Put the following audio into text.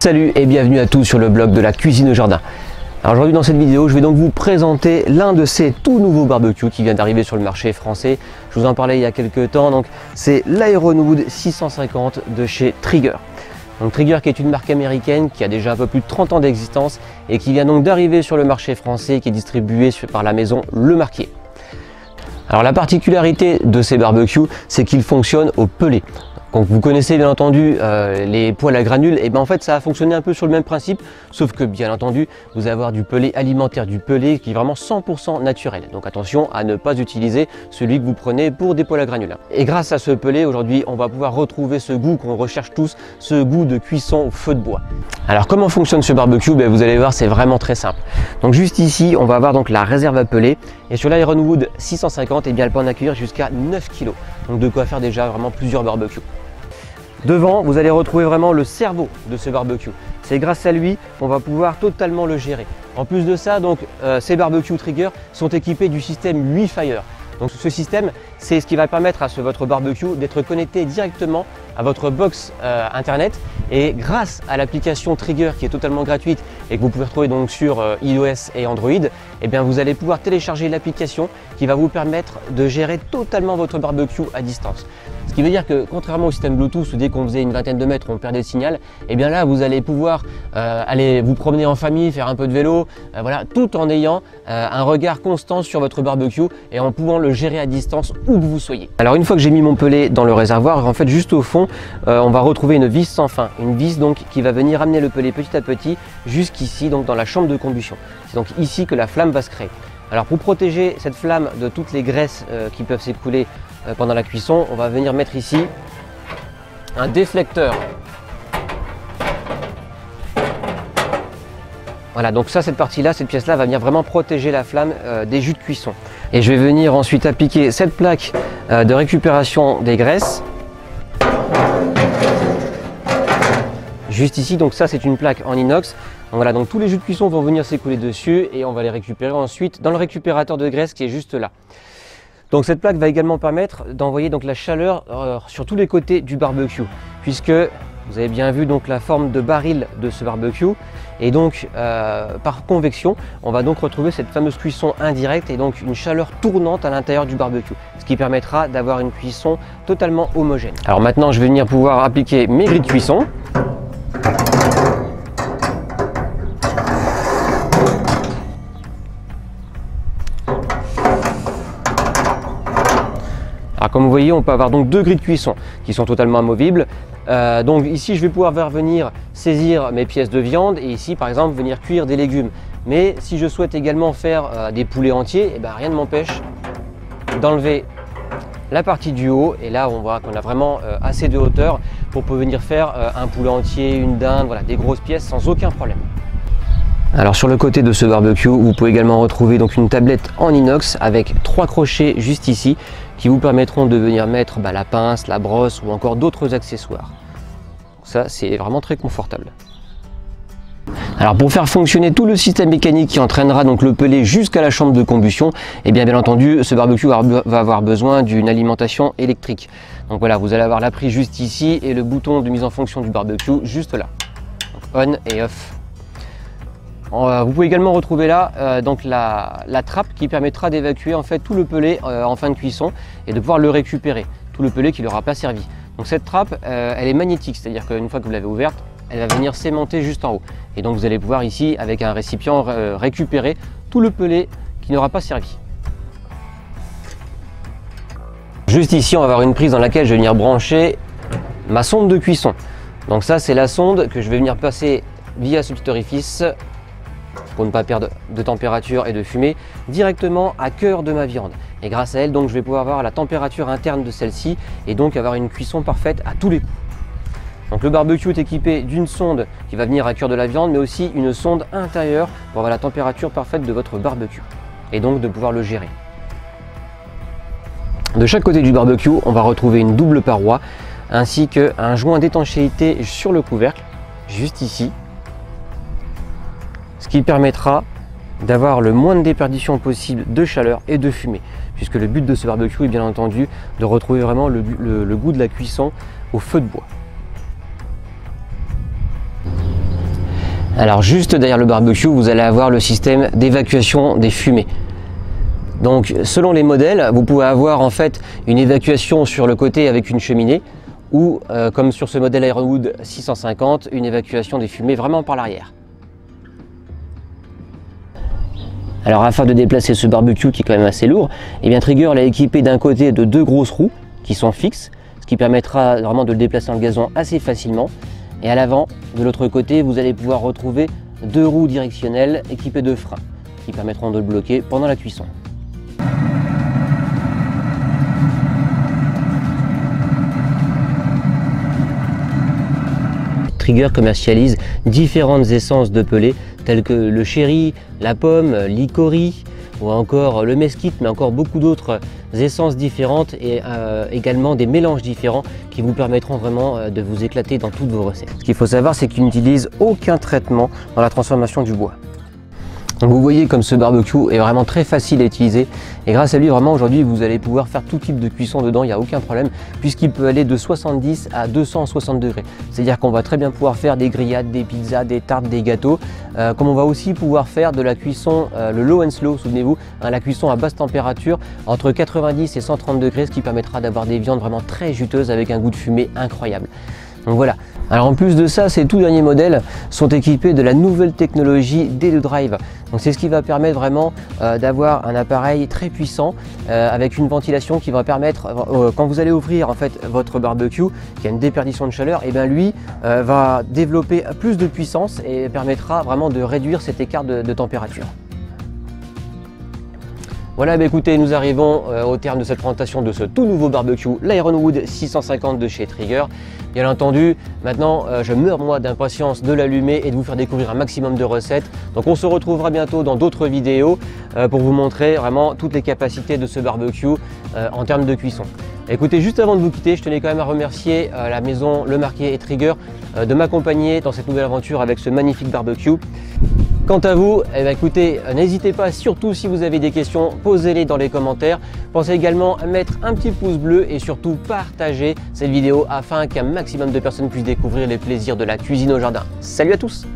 Salut et bienvenue à tous sur le blog de la cuisine au jardin. Alors aujourd'hui dans cette vidéo, je vais donc vous présenter l'un de ces tout nouveaux barbecues qui vient d'arriver sur le marché français. Je vous en parlais il y a quelques temps, donc c'est l'Ironwood 650 de chez Trigger. Donc Trigger qui est une marque américaine qui a déjà un peu plus de 30 ans d'existence et qui vient donc d'arriver sur le marché français, qui est distribué par la maison Le Marquier. Alors la particularité de ces barbecues, c'est qu'ils fonctionnent au pellet. Donc vous connaissez bien entendu les poêles à granules, et bien en fait ça a fonctionné un peu sur le même principe, sauf que bien entendu vous allez avoir du pellet alimentaire, du pellet qui est vraiment 100% naturel. Donc attention à ne pas utiliser celui que vous prenez pour des poêles à granules. Et grâce à ce pellet, aujourd'hui on va pouvoir retrouver ce goût qu'on recherche tous, ce goût de cuisson au feu de bois. Alors comment fonctionne ce barbecue? Vous allez voir, c'est vraiment très simple. Donc juste ici on va avoir donc la réserve à pellet, et sur l'Ironwood 650, et bien elle peut en accueillir jusqu'à 9 kg. Donc de quoi faire déjà vraiment plusieurs barbecues. Devant, vous allez retrouver vraiment le cerveau de ce barbecue. C'est grâce à lui qu'on va pouvoir totalement le gérer. En plus de ça, donc, ces barbecues Trigger sont équipés du système WiFi. Donc ce système, c'est ce qui va permettre à votre barbecue d'être connecté directement à votre box internet, et grâce à l'application Trigger qui est totalement gratuite et que vous pouvez retrouver donc sur iOS et Android, et bien vous allez pouvoir télécharger l'application qui va vous permettre de gérer totalement votre barbecue à distance. Ce qui veut dire que contrairement au système Bluetooth où dès qu'on faisait une vingtaine de mètres on perdait le signal, et bien là vous allez pouvoir aller vous promener en famille, faire un peu de vélo, voilà, tout en ayant un regard constant sur votre barbecue et en pouvant le gérer à distance où que vous soyez. Alors une fois que j'ai mis mon pellet dans le réservoir, en fait juste au fond on va retrouver une vis sans fin, une vis donc qui va venir amener le pellet petit à petit jusqu'ici, donc dans la chambre de combustion. C'est donc ici que la flamme va se créer. Alors pour protéger cette flamme de toutes les graisses qui peuvent s'écouler pendant la cuisson, on va venir mettre ici un déflecteur. Voilà, donc ça, cette partie-là, cette pièce-là va venir vraiment protéger la flamme des jus de cuisson. Et je vais venir ensuite appliquer cette plaque de récupération des graisses. Juste ici, donc ça c'est une plaque en inox. Donc voilà, donc tous les jus de cuisson vont venir s'écouler dessus et on va les récupérer ensuite dans le récupérateur de graisse qui est juste là. Donc cette plaque va également permettre d'envoyer donc la chaleur sur tous les côtés du barbecue, puisque vous avez bien vu donc la forme de baril de ce barbecue, et donc par convection on va donc retrouver cette fameuse cuisson indirecte et donc une chaleur tournante à l'intérieur du barbecue, ce qui permettra d'avoir une cuisson totalement homogène. Alors maintenant je vais venir pouvoir appliquer mes grilles de cuisson. Alors comme vous voyez, on peut avoir donc deux grilles de cuisson qui sont totalement amovibles. Donc ici je vais pouvoir venir saisir mes pièces de viande, et ici par exemple venir cuire des légumes. Mais si je souhaite également faire des poulets entiers, et bien rien ne m'empêche d'enlever la partie du haut, et là on voit qu'on a vraiment assez de hauteur pour pouvoir venir faire un poulet entier, une dinde, voilà, des grosses pièces sans aucun problème. Alors sur le côté de ce barbecue, vous pouvez également retrouver donc une tablette en inox avec 3 crochets juste ici qui vous permettront de venir mettre la pince, la brosse ou encore d'autres accessoires. Ça c'est vraiment très confortable. Alors pour faire fonctionner tout le système mécanique qui entraînera donc le pellet jusqu'à la chambre de combustion, et bien entendu ce barbecue va avoir besoin d'une alimentation électrique. Donc voilà, vous allez avoir la prise juste ici et le bouton de mise en fonction du barbecue juste là. Donc on et off. Vous pouvez également retrouver là donc la trappe qui permettra d'évacuer en fait tout le pellet en fin de cuisson et de pouvoir le récupérer, tout le pellet qui ne l'aura pas servi. Donc cette trappe elle est magnétique, c'est-à-dire qu'une fois que vous l'avez ouverte, elle va venir s'aimanter juste en haut. Et donc vous allez pouvoir ici avec un récipient récupérer tout le pellet qui n'aura pas servi. Juste ici on va avoir une prise dans laquelle je vais venir brancher ma sonde de cuisson. Donc ça c'est la sonde que je vais venir passer via ce petit orifice, pour ne pas perdre de température et de fumée, directement à cœur de ma viande. Et grâce à elle, donc, je vais pouvoir avoir la température interne de celle-ci et donc avoir une cuisson parfaite à tous les coups. Donc le barbecue est équipé d'une sonde qui va venir à cœur de la viande, mais aussi une sonde intérieure pour avoir la température parfaite de votre barbecue et donc de pouvoir le gérer. De chaque côté du barbecue, on va retrouver une double paroi ainsi qu'un joint d'étanchéité sur le couvercle, juste ici, ce qui permettra d'avoir le moins de déperdition possible de chaleur et de fumée, puisque le but de ce barbecue est bien entendu de retrouver vraiment le goût de la cuisson au feu de bois. Alors juste derrière le barbecue, vous allez avoir le système d'évacuation des fumées. Donc selon les modèles, vous pouvez avoir en fait une évacuation sur le côté avec une cheminée ou comme sur ce modèle Ironwood 650, une évacuation des fumées vraiment par l'arrière. Alors afin de déplacer ce barbecue qui est quand même assez lourd, eh bien Trigger l'a équipé d'un côté de 2 grosses roues qui sont fixes, ce qui permettra vraiment de le déplacer dans le gazon assez facilement. Et à l'avant, de l'autre côté, vous allez pouvoir retrouver 2 roues directionnelles équipées de freins qui permettront de le bloquer pendant la cuisson. Trigger commercialise différentes essences de pelés telles que le sherry, la pomme, l'icori ou encore le mesquite, mais encore beaucoup d'autres essences différentes et également des mélanges différents qui vous permettront vraiment de vous éclater dans toutes vos recettes. Ce qu'il faut savoir, c'est qu'il n'utilise aucun traitement dans la transformation du bois. Donc vous voyez comme ce barbecue est vraiment très facile à utiliser et grâce à lui vraiment aujourd'hui vous allez pouvoir faire tout type de cuisson dedans, il n'y a aucun problème puisqu'il peut aller de 70 à 260 degrés. C'est-à-dire qu'on va très bien pouvoir faire des grillades, des pizzas, des tartes, des gâteaux, comme on va aussi pouvoir faire de la cuisson, le low and slow, souvenez-vous, la cuisson à basse température entre 90 et 130 degrés, ce qui permettra d'avoir des viandes vraiment très juteuses avec un goût de fumée incroyable. Donc voilà. Alors en plus de ça, ces tout derniers modèles sont équipés de la nouvelle technologie D2Drive. Donc c'est ce qui va permettre vraiment d'avoir un appareil très puissant avec une ventilation qui va permettre, quand vous allez ouvrir en fait votre barbecue qui a une déperdition de chaleur, et bien lui va développer plus de puissance et permettra vraiment de réduire cet écart de température. Voilà, bah écoutez, nous arrivons au terme de cette présentation de ce tout nouveau barbecue, l'Ironwood 650 de chez Trigger. Bien entendu, maintenant je meurs moi d'impatience de l'allumer et de vous faire découvrir un maximum de recettes. Donc on se retrouvera bientôt dans d'autres vidéos pour vous montrer vraiment toutes les capacités de ce barbecue en termes de cuisson. Écoutez, juste avant de vous quitter, je tenais quand même à remercier la maison Le Marquet et Trigger de m'accompagner dans cette nouvelle aventure avec ce magnifique barbecue. Quant à vous, eh bien, écoutez, n'hésitez pas, surtout si vous avez des questions, posez-les dans les commentaires. Pensez également à mettre un petit pouce bleu et surtout partager cette vidéo afin qu'un maximum de personnes puissent découvrir les plaisirs de la cuisine au jardin. Salut à tous!